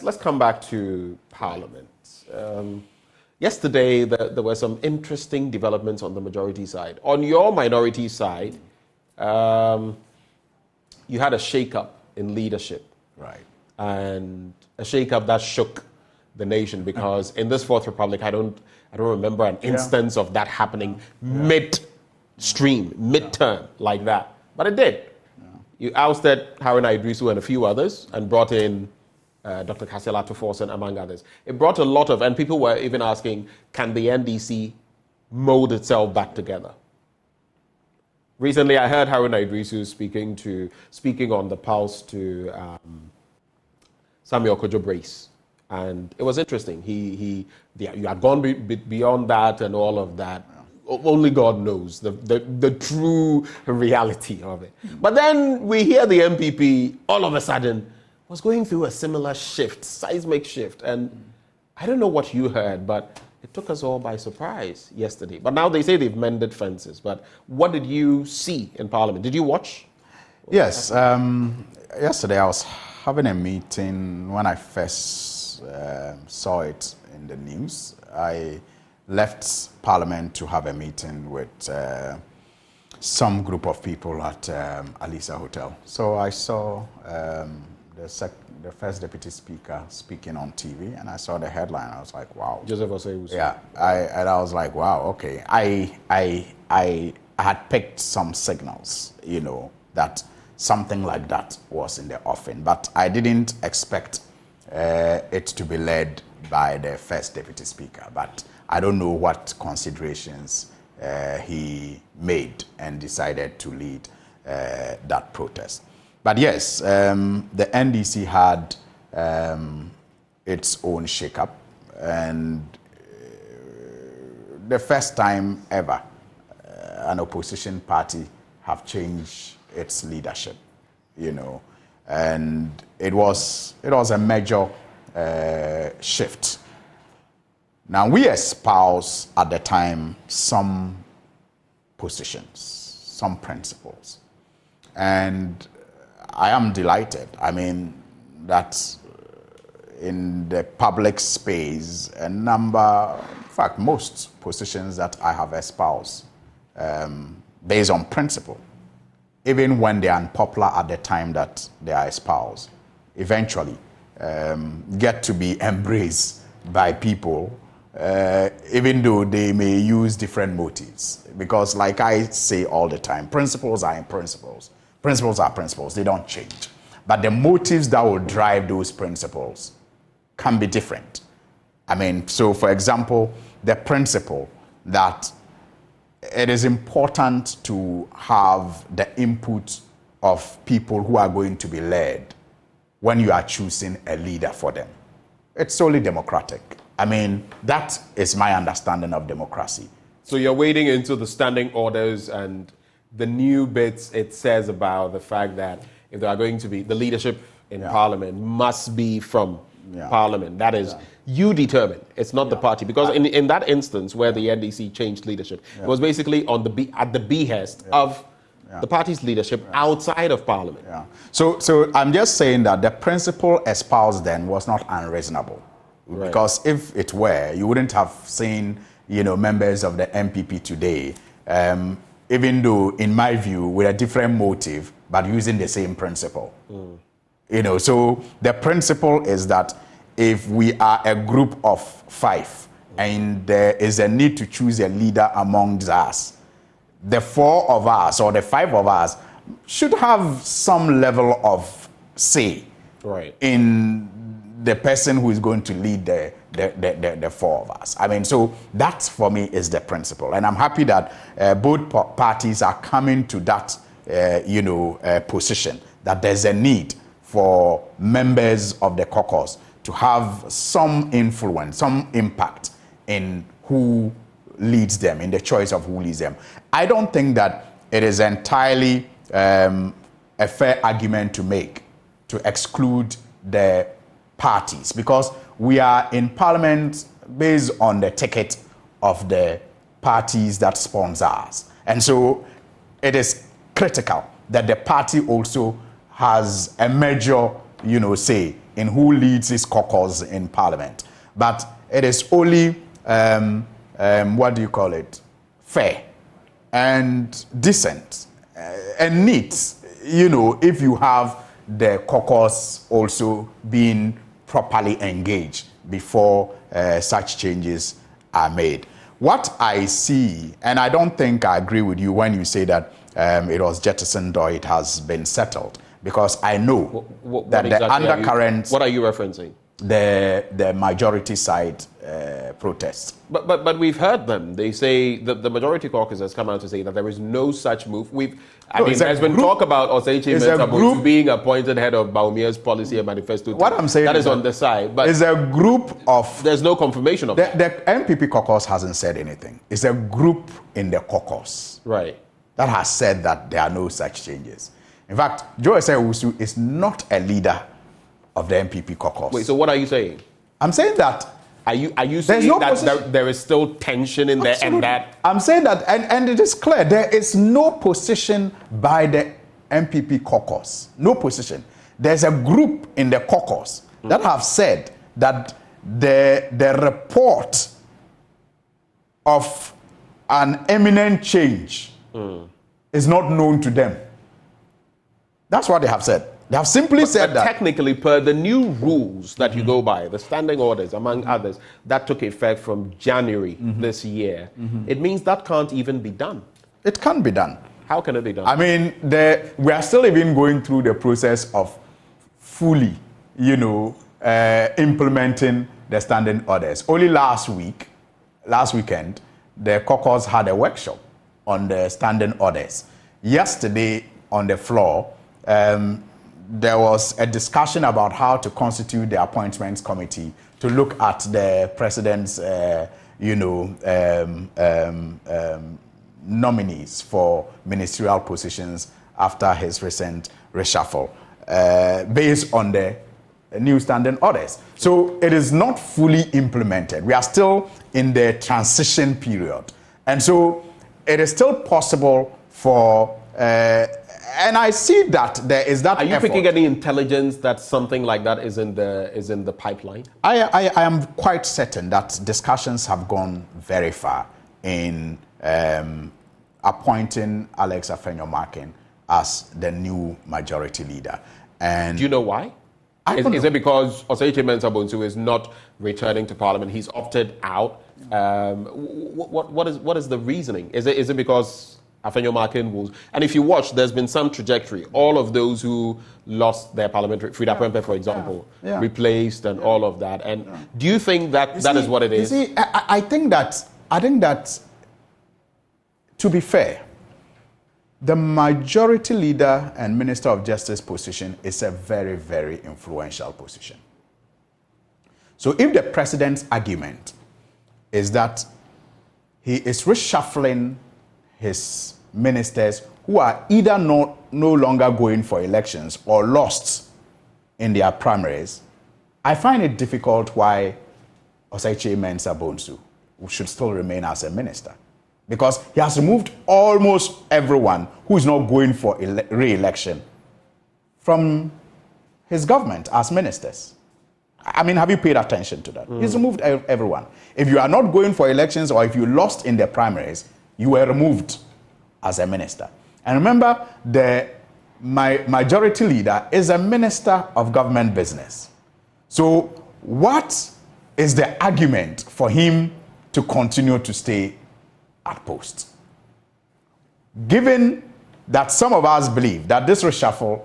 let's come back to Parliament. Yesterday, there were some interesting developments on the majority side. On your minority side, you had a shake-up in leadership. Right. And a shake-up that shook the nation, because in this Fourth Republic, I don't remember an instance of that happening midstream, midterm like that. But it did. Yeah. You ousted Haruna Idrisu and a few others and brought in Dr. Kasela Tuforsen, among others. It brought a lot of, and people were even asking, can the NDC mold itself back together? Recently, I heard Haruna Idrisu speaking on the Pulse to Samuel Kojo Brace, and it was interesting. You had gone beyond that and all of that. Only God knows the true reality of it. But then we hear the MPP all of a sudden was going through a similar shift, seismic shift. And I don't know what you heard, but it took us all by surprise yesterday. But now they say they've mended fences. But what did you see in Parliament? Did you watch? Yes. Yesterday I was having a meeting. When I first saw it in the news, I left Parliament to have a meeting with some group of people at Alisa Hotel. So I saw the first deputy speaker speaking on TV, and I saw the headline. I was like, wow. Joseph Osei. Yeah, I was like, wow, okay. I had picked some signals, that something like that was in the offing, but I didn't expect it to be led by the first deputy speaker. But I don't know what considerations he made and decided to lead that protest. But yes, the NDC had its own shakeup, and the first time ever an opposition party have changed its leadership, and it was a major shift. Now, we espoused at the time some positions, some principles, and I am delighted. I mean, that in the public space, most positions that I have espoused based on principle, even when they are unpopular at the time that they are espoused, eventually get to be embraced by people, even though they may use different motives. Because like I say all the time, principles are principles. Principles are principles, they don't change. But the motives that will drive those principles can be different. I mean, so for example, the principle that it is important to have the input of people who are going to be led when you are choosing a leader for them. It's solely democratic. I mean, that is my understanding of democracy. So you're wading into the standing orders and the new bits it says about the fact that if there are going to be the leadership in Parliament must be from Parliament. That is, you determine. It's not the party. Because in that instance where the NDC changed leadership, it was basically at the behest of the party's leadership outside of Parliament. Yeah. So I'm just saying that the principle espoused then was not unreasonable. Right. Because if it were, you wouldn't have seen, members of the MPP today, even though, in my view, with a different motive, but using the same principle. So the principle is that if we are a group of 5 and there is a need to choose a leader amongst us, the 4 of us or the 5 of us should have some level of say in the person who is going to lead the 4 of us. I mean, so that for me is the principle. And I'm happy that both parties are coming to that, position, that there's a need for members of the caucus to have some influence, some impact in who leads them, in the choice of who leads them. I don't think that it is entirely a fair argument to make to exclude the parties, because we are in Parliament based on the ticket of the parties that sponsor us. And so it is critical that the party also has a major, say in who leads his caucus in Parliament. But it is only, what do you call it, fair and decent and neat, you know, if you have the caucus also being properly engaged before such changes are made. What I see, and I don't think I agree with you when you say that it was jettisoned or it has been settled, because I know that exactly the undercurrents... What are you referencing? The majority side protests. But we've heard them. They say the majority caucus has come out to say that there is no such move. There's been talk about Osei Mensah being appointed head of Baumia's policy and manifesto. What I'm saying that is on the side. But it's a group of... There's no confirmation of that. The MPP caucus hasn't said anything. It's a group in the caucus. Right. That has said that there are no such changes. In fact, GWCL is not a leader of the MPP caucus. Wait, so what are you saying? I'm saying that... Are you saying that there is still tension in there and that... I'm saying that, and it is clear, there is no position by the MPP caucus. No position. There's a group in the caucus that have said that the report of an imminent change is not known to them. That's what they have said. They have simply said that. Technically, per the new rules that you go by, the standing orders, among others, that took effect from January this year, it means that can't even be done. It can't be done. How can it be done? I mean, we are still even going through the process of fully, implementing the standing orders. Only last weekend, the caucus had a workshop on the standing orders. Yesterday, on the floor, there was a discussion about how to constitute the appointments committee to look at the president's, nominees for ministerial positions after his recent reshuffle, based on the new standing orders. So it is not fully implemented. We are still in the transition period. And so it is still possible for... and I see that there is that. Are you effort. picking any intelligence that something like that is in the pipeline? I am quite certain that discussions have gone very far in appointing Alex Afenyo Markin as the new majority leader. And do you know why? Is it because Osei Mensah is not returning to Parliament? He's opted out. What is the reasoning? Is it because Afenyo Markin will... And if you watch, there's been some trajectory. All of those who lost their parliamentary... Frida Pempe, for example, replaced and all of that. And do you think that is what it is? You see, I think that, to be fair, the majority leader and Minister of Justice position is a very, very influential position. So if the president's argument is that he is reshuffling his ministers who are either no longer going for elections or lost in their primaries, I find it difficult why Osei Mensah should still remain as a minister. Because he has removed almost everyone who is not going for re-election from his government as ministers. I mean, have you paid attention to that? He's removed everyone. If you are not going for elections or if you lost in the primaries, you were removed as a minister. And remember, my majority leader is a minister of government business. So what is the argument for him to continue to stay at post? Given that some of us believe that this reshuffle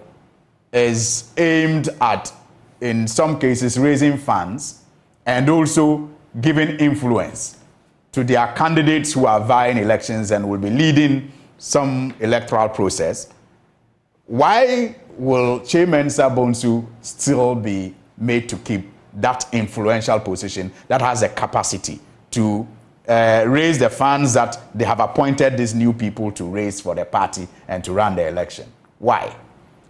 is aimed at, in some cases, raising funds and also giving influence to their candidates who are vying elections and will be leading some electoral process, why will Mensah still be made to keep that influential position that has a capacity to raise the funds that they have appointed these new people to raise for the party and to run the election? Why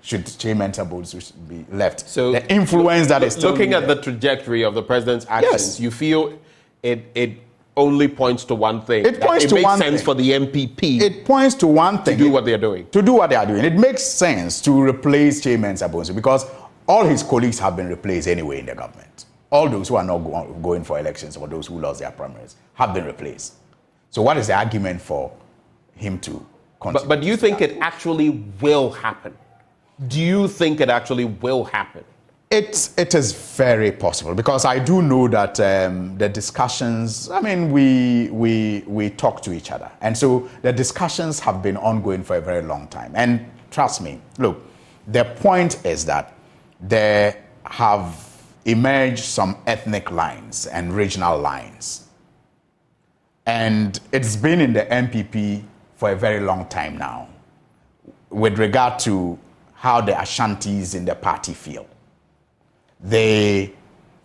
should Mensah be left? So the influence that is still looking at the trajectory of the president's actions, you feel it only points to one thing. It makes sense for the MPP. It points to one thing. To do what they're doing. To do what they are doing. It makes sense to replace Mensah because all his colleagues have been replaced anyway in the government. All those who are not going for elections or those who lost their primaries have been replaced. So what is the argument for him to continue? But do you think it actually will happen? Do you think it actually will happen? It is very possible, because I do know that the discussions, I mean, we talk to each other. And so the discussions have been ongoing for a very long time. And trust me, look, the point is that there have emerged some ethnic lines and regional lines. And it's been in the MPP for a very long time now, with regard to how the Ashantis in the party feel. They,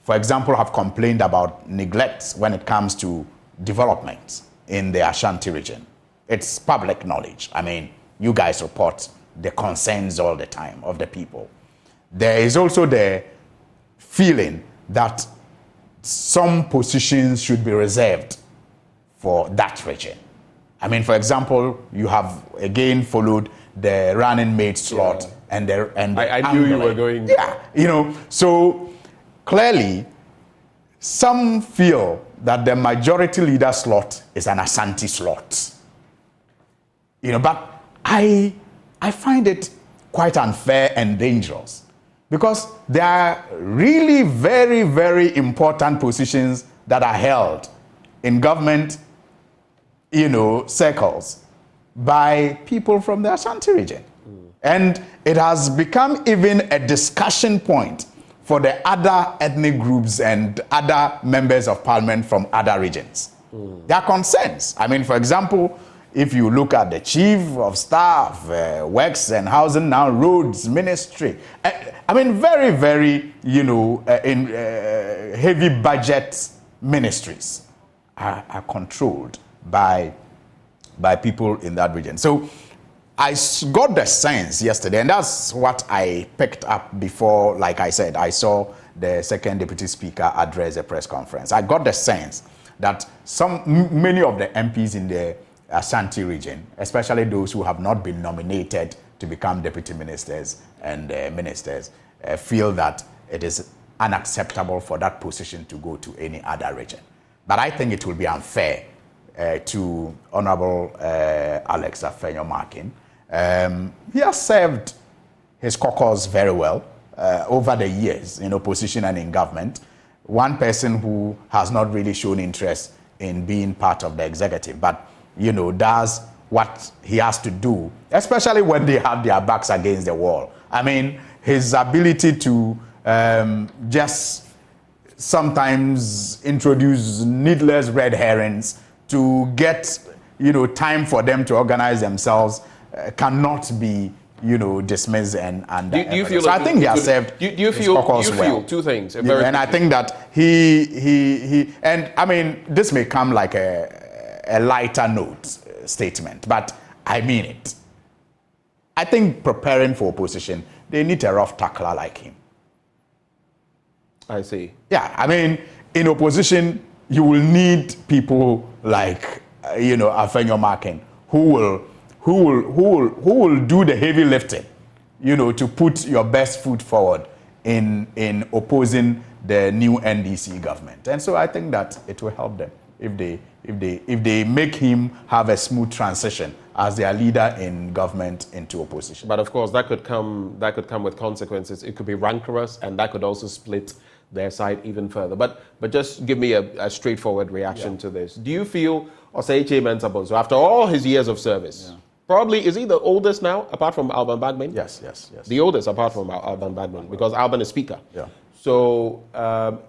for example, have complained about neglect when it comes to development in the Ashanti region. It's public knowledge. I mean, you guys report the concerns all the time of the people. There is also the feeling that some positions should be reserved for that region. I mean, for example, you have again followed the running mate slot. Yeah. I knew you were going. Yeah, you know, so clearly some feel that the majority leader slot is an Ashanti slot. You know, but I find it quite unfair and dangerous, because there are really very, very important positions that are held in government, you know, circles by people from the Ashanti region. And it has become even a discussion point for the other ethnic groups and other members of parliament from other regions. There are concerns. I mean, for example, if you look at the chief of staff, works and housing now, roads, ministry, I mean, very, very, you know, in heavy budget ministries are controlled by people in that region. So I got the sense yesterday, and that's what I picked up before, like I said, I saw the second deputy speaker address a press conference. I got the sense that many of the MPs in the Ashanti region, especially those who have not been nominated to become deputy ministers and ministers, feel that it is unacceptable for that position to go to any other region. But I think it will be unfair to Honorable Alex Afenyo Markin. He has served his caucus very well over the years in opposition and in government. One person who has not really shown interest in being part of the executive, but, you know, does what he has to do, especially when they have their backs against the wall. I mean, his ability to just sometimes introduce needless red herrings to get, you know, time for them to organize themselves cannot be, you know, dismissed and do you feel so like I think he has served. Do you feel two things? And I think that he and I mean, this may come like a lighter note statement, but I mean it. I think preparing for opposition, they need a rough tackler like him. I see. Yeah, I mean, in opposition, you will need people like, you know, Afenyo Markin, who will do the heavy lifting, you know, to put your best foot forward in opposing the new NDC government. And so I think that it will help them if they make him have a smooth transition as their leader in government into opposition. But of course, that could come with consequences. It could be rancorous, and that could also split their side even further. But just give me a straightforward reaction to this. Do you feel Osei Mensah, so after all his years of service, probably, is he the oldest now, apart from Alban Bagman? Yes. The oldest, apart from Alban Bagman, because Alban is speaker. Yeah. So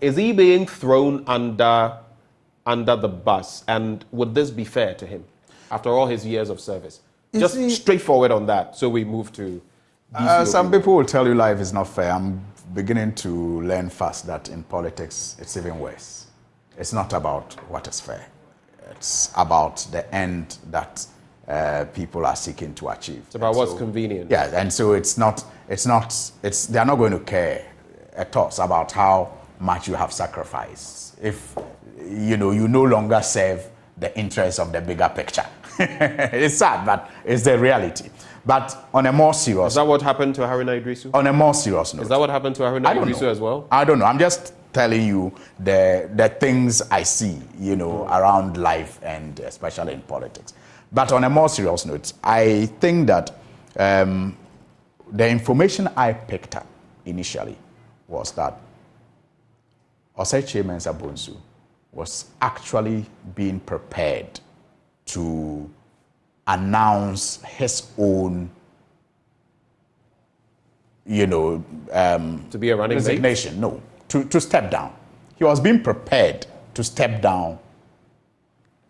is he being thrown under the bus? And would this be fair to him after all his years of service? Just straightforward on that, so we move to... some people will tell you life is not fair. I'm beginning to learn fast that in politics, it's even worse. It's not about what is fair. It's about the end that people are seeking to achieve. It's about what's convenient. Yeah, and so they're not going to care at all about how much you have sacrificed if, you know, you no longer serve the interests of the bigger picture. It's sad, but it's the reality. But on a more serious... Is that what happened to Haruna Idrisu? On a more serious note. Is that what happened to Haruna Idrisu as well? I don't know. I'm just telling you the things I see, around life and especially in politics. But on a more serious note, I think that the information I picked up initially was that Osei Mensah Bonsu was actually being prepared to announce his own, to be a running resignation. No, to step down. He was being prepared to step down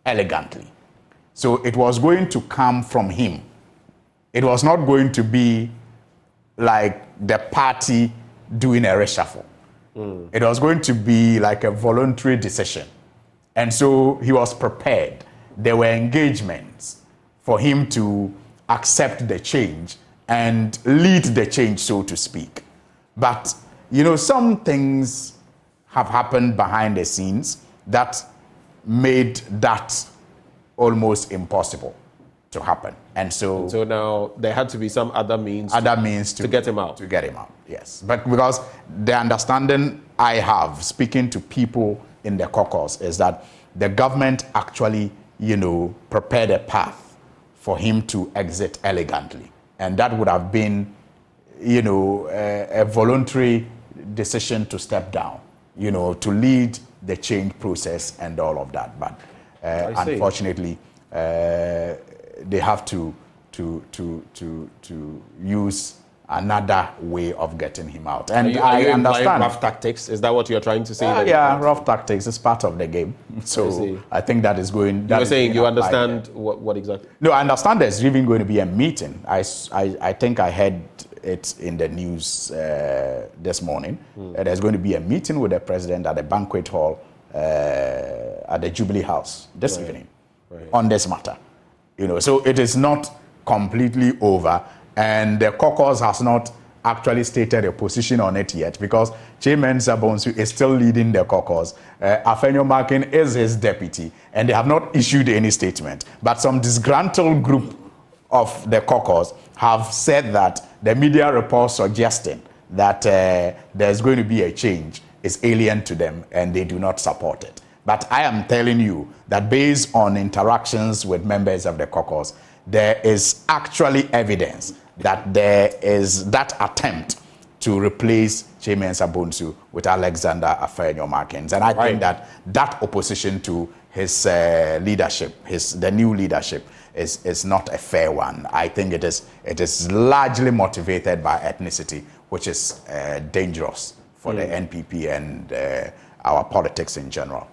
elegantly. So it was going to come from him. It was not going to be like the party doing a reshuffle. It was going to be like a voluntary decision. And so he was prepared. There were engagements for him to accept the change and lead the change, so to speak. But, some things have happened behind the scenes that made that almost impossible to happen. And so now there had to be some other means to get him out. To get him out, yes. But because the understanding I have, speaking to people in the caucus, is that the government actually, prepared a path for him to exit elegantly. And that would have been, a voluntary decision to step down, to lead the change process and all of that. But unfortunately, they have to use another way of getting him out. And are you understand rough tactics. Is that what you're trying to say? Yeah, rough tactics is part of the game. So I think that is going. You're saying you understand what exactly? No, I understand there's even going to be a meeting. I think I heard it in the news this morning. There's going to be a meeting with the president at the banquet hall at the Jubilee House this evening on this matter. So it is not completely over, and the caucus has not actually stated a position on it yet, because Mensah Bonsu is still leading the caucus. Afenyo Markin is his deputy, and they have not issued any statement. But some disgruntled group of the caucus have said that the media report suggesting that there's going to be a change is alien to them, and they do not support it. But I am telling you that based on interactions with members of the caucus, there is actually evidence that there is that attempt to replace Mensah Bonsu with Alexander Afenyo Markin. And I think that opposition to his leadership, the new leadership, is not a fair one. I think it is largely motivated by ethnicity, which is dangerous for the NPP and our politics in general.